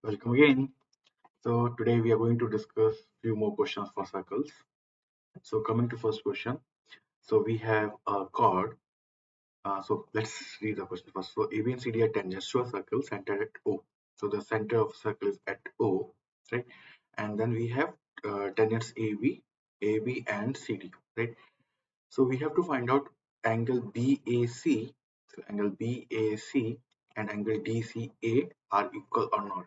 Welcome again. So today we are going to discuss few more questions for circles. So coming to first question. So we have a chord. So let's read the question first. So AB and CD are tangents to a circle centered at O. So the center of the circle is at O, right? And then we have tangents AB and CD, right? So we have to find out angle BAC. So angle BAC and angle DCA are equal or not.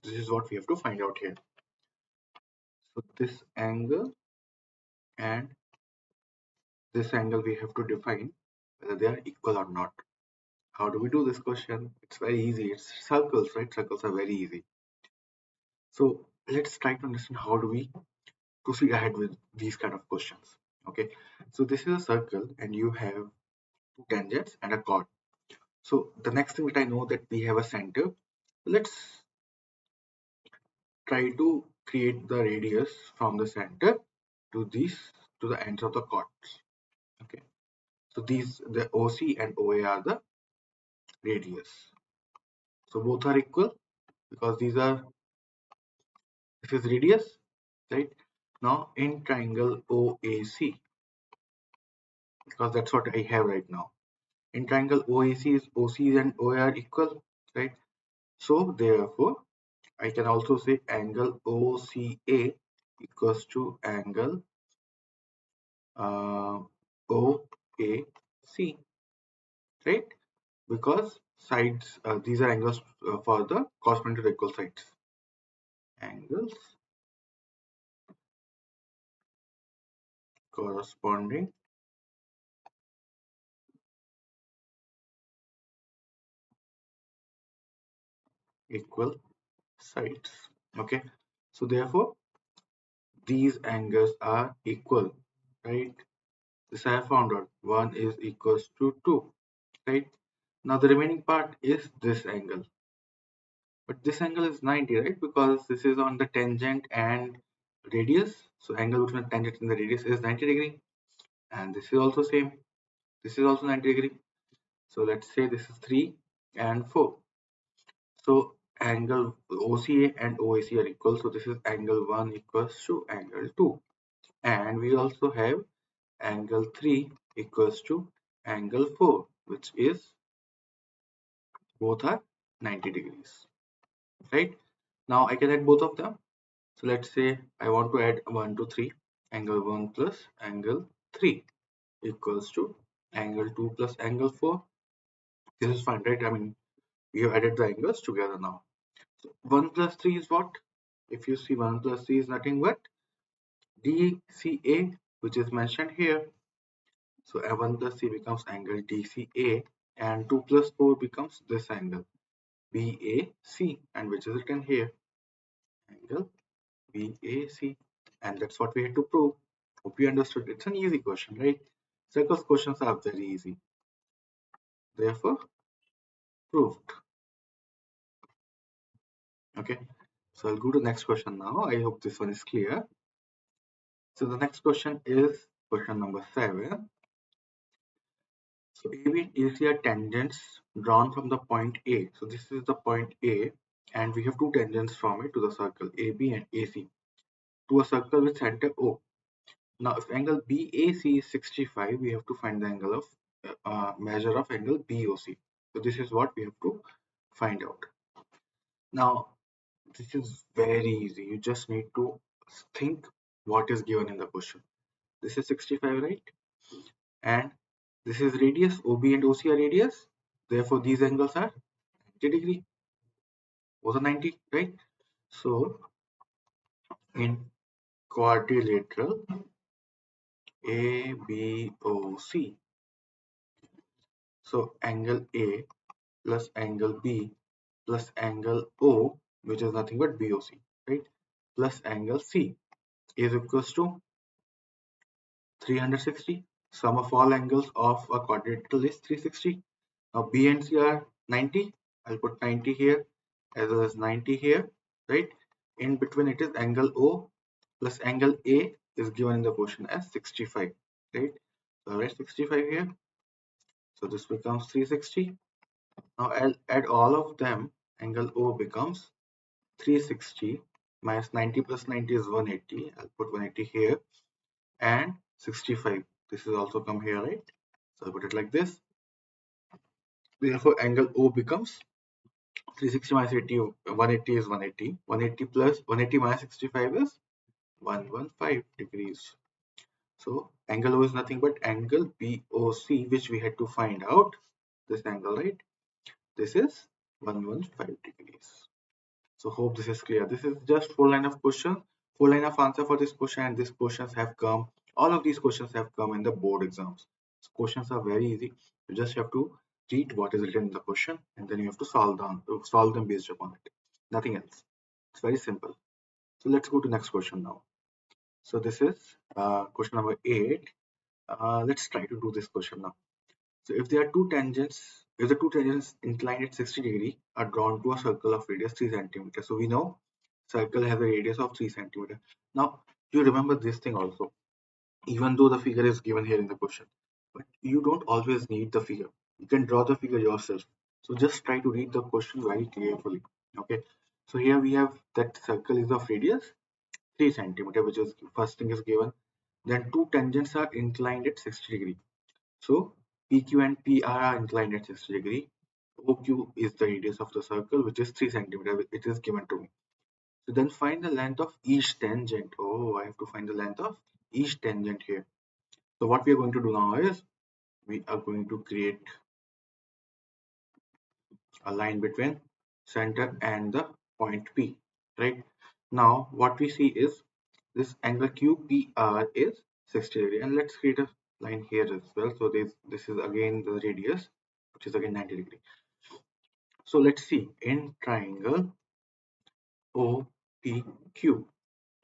This is what we have to find out here. So this angle and this angle we have to define whether they are equal or not. How do we do this question? It's very easy. It's circles, right? Circles are very easy. So let's try to understand how do we proceed ahead with these kind of questions. Okay. So this is a circle and you have two tangents and a chord. So the next thing that I know that we have a center. Let's try to create the radius from the center to the ends of the chords. Okay. So these the OC and OA are the radius. So both are equal because this is radius, right? Now in triangle OAC, because that's what I have right now. In triangle OAC is OC and OA are equal, right? So therefore, I can also say angle OCA equals to angle uh, OAC, right? Because sides, these are angles for the corresponding to equal sides. Angles corresponding equal sides. Okay, so therefore these angles are equal, right? This I have found out. 1 is equals to 2, right? Now the remaining part is this angle, but this angle is 90, right? Because this is on the tangent and radius. So angle between the tangent and the radius is 90 degree, and this is also same. This is also 90 degree. So let's say this is 3 and 4. So angle OCA and OAC are equal. So this is angle 1 equals to angle 2. And we also have angle 3 equals to angle 4, which is both are 90 degrees. Right? Now I can add both of them. So let's say I want to add 1 to 3. Angle 1 plus angle 3 equals to angle 2 plus angle 4. This is fine, right? I mean, we have added the angles together now. 1 plus 3 is what? If you see 1 plus 3 is nothing but DCA, which is mentioned here. So 1 plus 3 becomes angle DCA, and 2 plus 4 becomes this angle BAC, and which is written here, angle BAC. And that's what we had to prove. Hope you understood. It's an easy question, right? Circles questions are very easy. Therefore, proved. Okay. So I'll go to the next question now. I hope this one is clear. So the next question is question number 7. So AB and AC are tangents drawn from the point A. So this is the point A, and we have two tangents from it to the circle AB and AC to a circle with center O. Now, if angle BAC is 65, we have to find the angle of measure of angle BOC. So this is what we have to find out. Now, this is very easy. You just need to think what is given in the question. This is 65, right? And this is radius. OB and OC are radius. Therefore, these angles are 90 degree. Both are 90, right? So, in quadrilateral ABOC, so angle A plus angle B plus angle O, which is nothing but BOC, right? Plus angle C is equals to 360. Sum of all angles of a quadrilateral is 360. Now B and C are 90. I'll put 90 here as well as 90 here, right? In between it is angle O plus angle A is given in the question as 65, right? So I'll write 65 here. So this becomes 360. Now I'll add all of them. Angle O becomes 360 minus 90 plus 90 is 180. I'll put 180 here, and 65. This is also come here, right? So I'll put it like this. Therefore, angle O becomes 360 minus 80, 180 is 180. 180 plus 180 minus 65 is 115 degrees. So angle O is nothing but angle BOC, which we had to find out. This angle, right? This is 115 degrees. So hope this is clear. This is just 4 line of question, 4 line of answer for this question, and these questions have come. All of these questions have come in the board exams. So questions are very easy. You just have to read what is written in the question, and then you have to solve them based upon it. Nothing else. It's very simple. So let's go to next question now. So this is question number 8. Let's try to do this question now. So if there are two tangents, if the two tangents inclined at 60 degrees are drawn to a circle of radius 3 centimeters. So we know circle has a radius of 3 centimeters. Now you remember this thing also, even though the figure is given here in the question, but you don't always need the figure. You can draw the figure yourself. So just try to read the question very carefully. Okay. So here we have that circle is of radius 3 centimeters, which is first thing is given. Then two tangents are inclined at 60 degrees. So PQ and PR are inclined at 60 degrees. OQ is the radius of the circle, which is 3 centimeters. It is given to me. So then find the length of each tangent. Oh, I have to find the length of each tangent here. So what we are going to do now is we are going to create a line between center and the point P. Right now, what we see is this angle QPR is 60 degrees, and let's create a line here as well. So this is again the radius, which is again 90 degrees. So let's see in triangle OPQ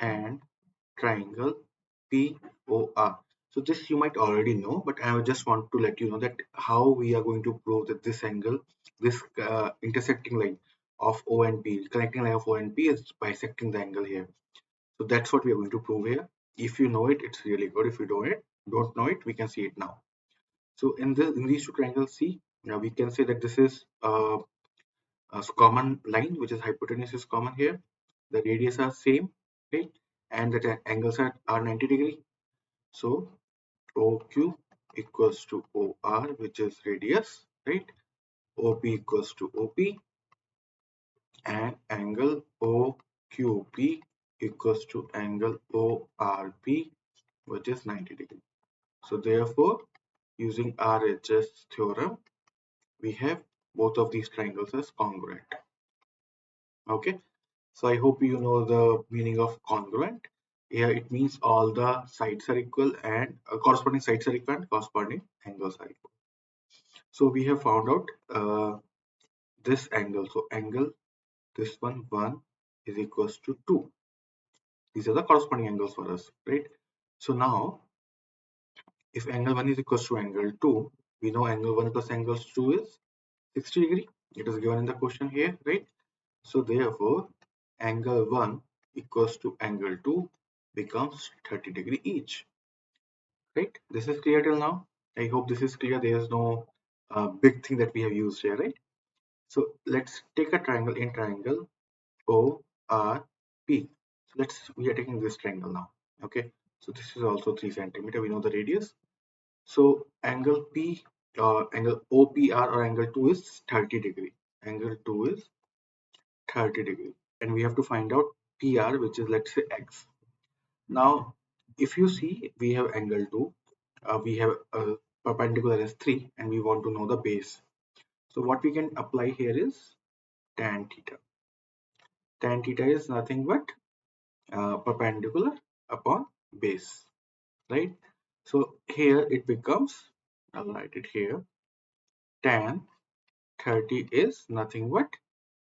and triangle POR. So this you might already know, but I just want to let you know that how we are going to prove that this angle, this intersecting line of O and P, connecting line of O and P is bisecting the angle here. So that's what we are going to prove here. If you know it, it's really good. If you don't know it, we can see it now. So in these two triangles, see, now we can say that this is a common line, which is hypotenuse is common here. The radius are same, right? And the angles are 90 degree. So OQ equals to OR, which is radius, right? OP equals to OP, and angle OQP equals to angle ORP, which is 90 degree. So therefore, using RHS theorem, we have both of these triangles as congruent. Okay, so I hope you know the meaning of congruent. Here it means all the sides are equal and corresponding sides are equal and corresponding angles are equal. So we have found out this angle. So angle this one is equals to 2. These are the corresponding angles for us, right? So now if angle 1 is equals to angle 2, we know angle 1 plus angle 2 is 60 degree. It is given in the question here, right? So therefore, angle 1 equals to angle 2 becomes 30 degree each, right? This is clear till now. I hope this is clear. There is no big thing that we have used here, right? So let's take a triangle in triangle ORP. So we are taking this triangle now. Okay. So this is also 3 centimeter. We know the radius. So angle P, angle OPR or angle 2 is 30 degree. Angle 2 is 30 degree, and we have to find out PR, which is, let's say, X. Now if you see, we have angle 2, we have a perpendicular as 3, and we want to know the base. So what we can apply here is tan theta. Tan theta is nothing but perpendicular upon base, right? So here it becomes, I'll write it here, tan 30 is nothing but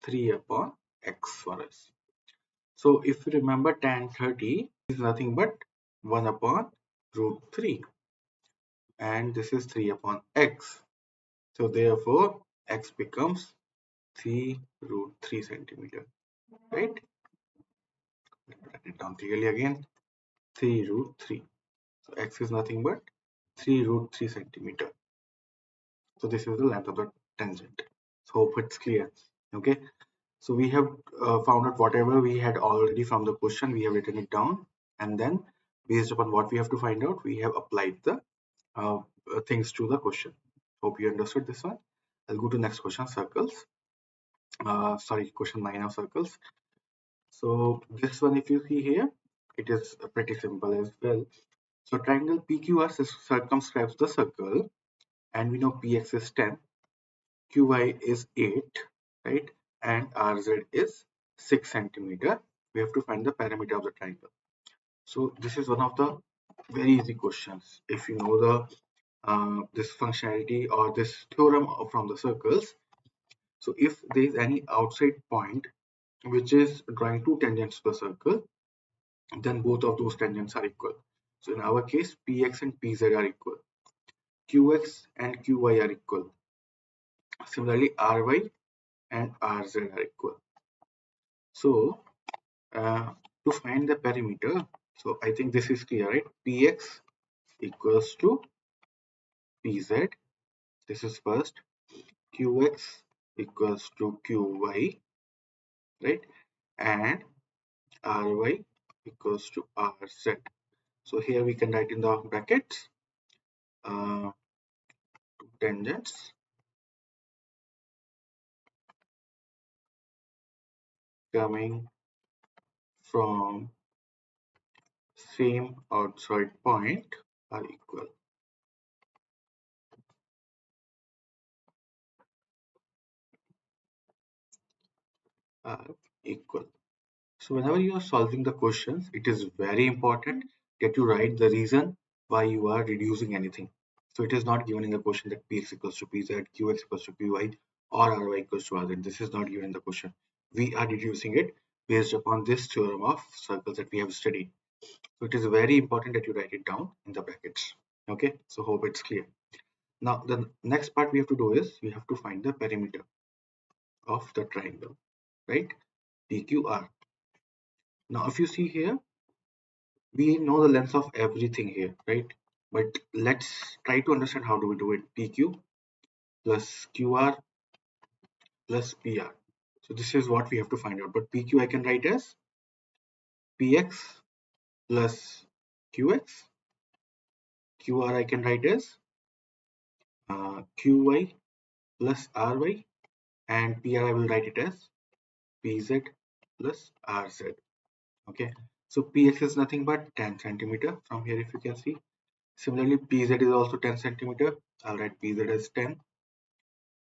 3 upon x for us. So if you remember, tan 30 is nothing but 1 upon root 3, and this is 3 upon x. So therefore x becomes 3 root 3 centimeter, right? Let me write it down clearly again, 3 root 3. So x is nothing but 3 root 3 centimeter. So this is the length of the tangent. So hope it's clear. Okay. So we have found out whatever we had already from the question, we have written it down, and then based upon what we have to find out, we have applied the uh, things to the question. Hope you understood this one. I'll go to next question, circles. Sorry, question 9 of circles. So this one, if you see here, it is pretty simple as well. So triangle PQR circumscribes the circle, and we know PX is 10, QY is 8, right? And RZ is 6 centimeter. We have to find the perimeter of the triangle. So this is one of the very easy questions. If you know the this functionality or this theorem from the circles. So if there is any outside point which is drawing two tangents to the circle, then both of those tangents are equal. So in our case, Px and Pz are equal. Qx and Qy are equal. Similarly, Ry and Rz are equal. So to find the perimeter, so I think this is clear, right? Px equals to Pz. This is first. Qx equals to Qy, right? And Ry equals to Rz. So here we can write in the brackets two tangents coming from same outside point are equal. Are equal. So whenever you are solving the questions, it is very important that you write the reason why you are reducing anything. So it is not given in the question that Px equals to Pz, Qx equals to Qy, or Ry equals to Rz. This is not given in the question. We are reducing it based upon this theorem of circles that we have studied. So it is very important that you write it down in the brackets. Okay, so hope it's clear. Now the next part we have to do is we have to find the perimeter of the triangle, right? PQR. Now if you see here, we know the length of everything here, right? But let's try to understand how do we do it. PQ plus QR plus PR. So this is what we have to find out. But PQ I can write as PX plus QX. QR I can write as QY plus RY, and PR I will write it as PZ plus RZ. Okay. So PX is nothing but 10 centimeter from here if you can see. Similarly, PZ is also 10 centimeter. I'll write PZ as 10,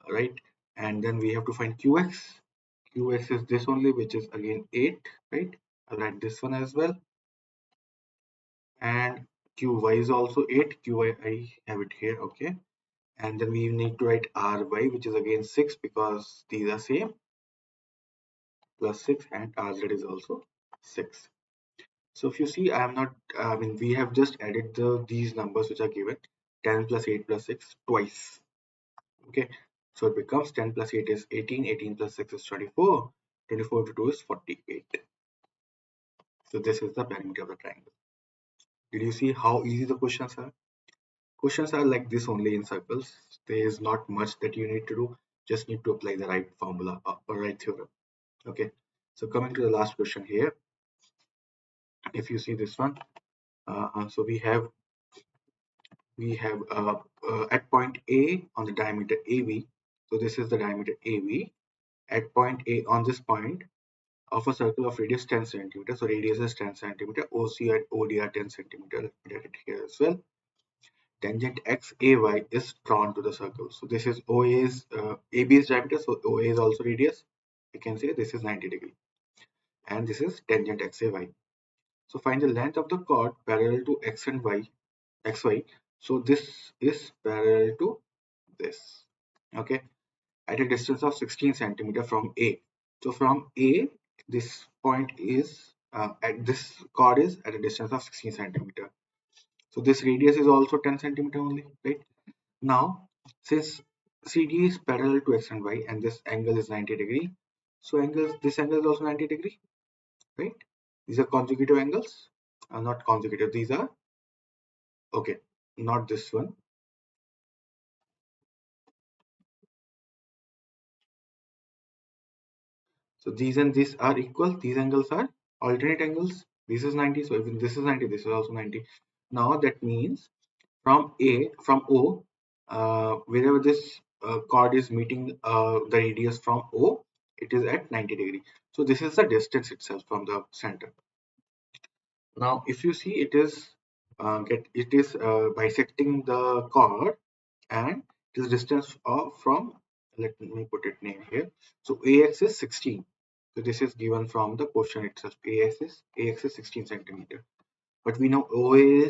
right? And then we have to find QX. QX is this only, which is again 8, right? I'll write this one as well. And QY is also 8. QY, I have it here, okay. And then we need to write RY, which is again 6 because these are same, plus 6, and RZ is also 6. So if you see, I am not, I mean, we have just added these numbers which are given 10 plus 8 plus 6 twice. Okay, so it becomes 10 plus 8 is 18, 18 plus 6 is 24, 24 to 2 is 48. So this is the perimeter of the triangle. Did you see how easy the questions are? Questions are like this only in circles. There is not much that you need to do, just need to apply the right formula or right theorem. Okay, so coming to the last question here, if you see this one, so we have at point A on the diameter AB. So this is the diameter AB. At point A, on this point of a circle of radius 10 centimeter. So radius is 10 centimeter. OC and OD are 10 centimeter. Let me write it here as well. Tangent XAY is drawn to the circle. So this is OA's AB's diameter. So OA is also radius. You can say this is 90 degree, and this is tangent XAY. So find the length of the chord parallel to X and Y, XY. So this is parallel to this. Okay, at a distance of 16 centimeter from A. So from A, this point is at this chord is at a distance of 16 centimeter. So this radius is also 10 centimeter only, right? Now, since CD is parallel to X and Y and this angle is 90 degree, so this angle is also 90 degree, right? These are consecutive angles, not consecutive. These are okay, not this one. So these and this are equal. These angles are alternate angles. This is 90. So if this is 90, this is also 90. Now that means from O, wherever this chord is meeting the radius from O, it is at 90 degree. So this is the distance itself from the center. Now, if you see, it is bisecting the chord, and it is distance from. Let me put it name here. So AX is 16. So this is given from the question itself. AX is 16 centimeter. But we know OA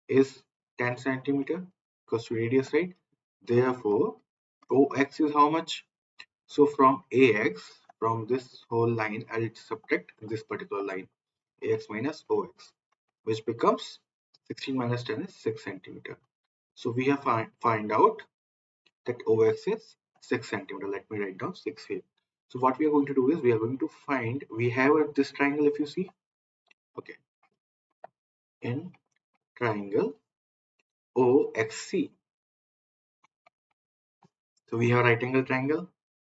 is 10 centimeter because to radius, right? Therefore, OX is how much? So from AX, from this whole line, I'll subtract this particular line, AX minus OX, which becomes 16 minus 10 is 6 centimeter. So we have find out that OX is 6 centimeter. Let me write down 6 here. So what we are going to do is we are going to find, we have this triangle if you see, okay, in triangle OXC. So we have right angle triangle.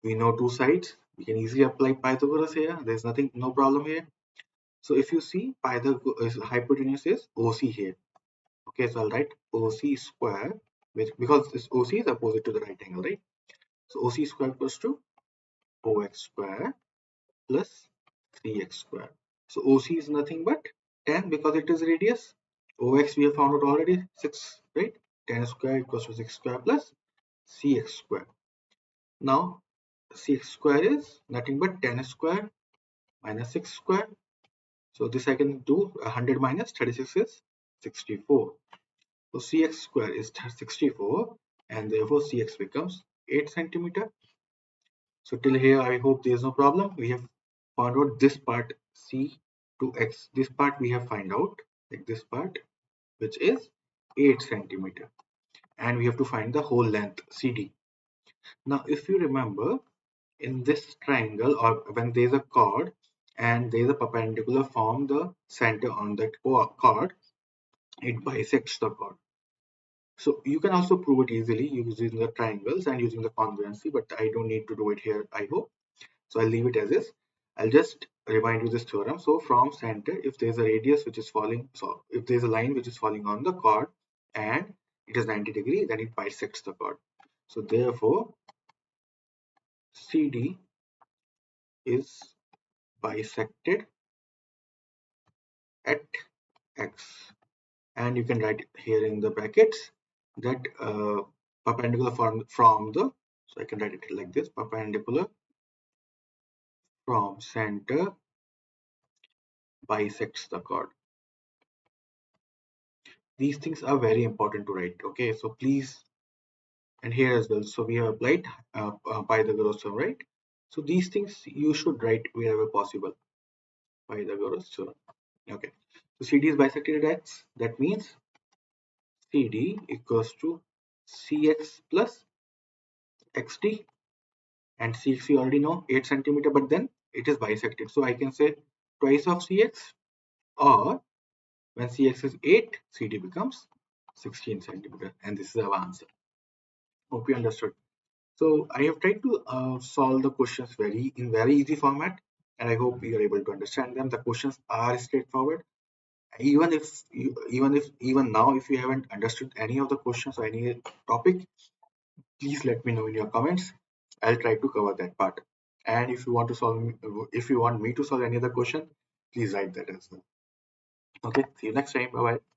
We know two sides. We can easily apply Pythagoras here. There's nothing, no problem here. So if you see, Pythagoras hypotenuse is OC here. Okay, so I'll write OC square, which because this OC is opposite to the right angle, right? So OC square equals to OX square plus 3x square. So OC is nothing but 10 because it is radius. OX we have found out already 6, right? 10 square equals to 6 square plus CX square. Now CX square is nothing but 10 square minus 6 square. So this I can do. 100 minus 36 is 64. So Cx square is 64 and therefore Cx becomes 8 centimeter. So till here I hope there is no problem. We have found out this part C to X. This part we have find out, like this part, which is 8 centimeter. And we have to find the whole length CD. Now if you remember, in this triangle, or when there is a chord and there is a perpendicular from the center on that chord, it bisects the chord. So you can also prove it easily using the triangles and using the congruency, but I don't need to do it here, I hope. So I'll leave it as is. I'll just remind you this theorem. So from center, if there's a radius which is falling, so if there's a line which is falling on the chord and it is 90 degree, then it bisects the chord. So therefore, CD is bisected at X. And you can write here in the brackets that perpendicular from the, so I can write it like this, perpendicular from center bisects the chord. These things are very important to write, okay? So please, and here as well, so we have applied Pythagoras theorem, right? So these things you should write wherever possible, Pythagoras theorem. Okay, so CD is bisected at X. That means CD equals to CX plus XD, and CX we already know 8 centimeter, but then it is bisected, so I can say twice of CX, or when CX is 8, CD becomes 16 centimeter, and this is our answer. Hope you understood. So I have tried to solve the questions in very easy format, and I hope you are able to understand them. The questions are straightforward. Even now, if you haven't understood any of the questions or any topic, please let me know in your comments. I'll try to cover that part. And if you want me to solve any other question, please write that as well. Okay, see you next time. Bye bye.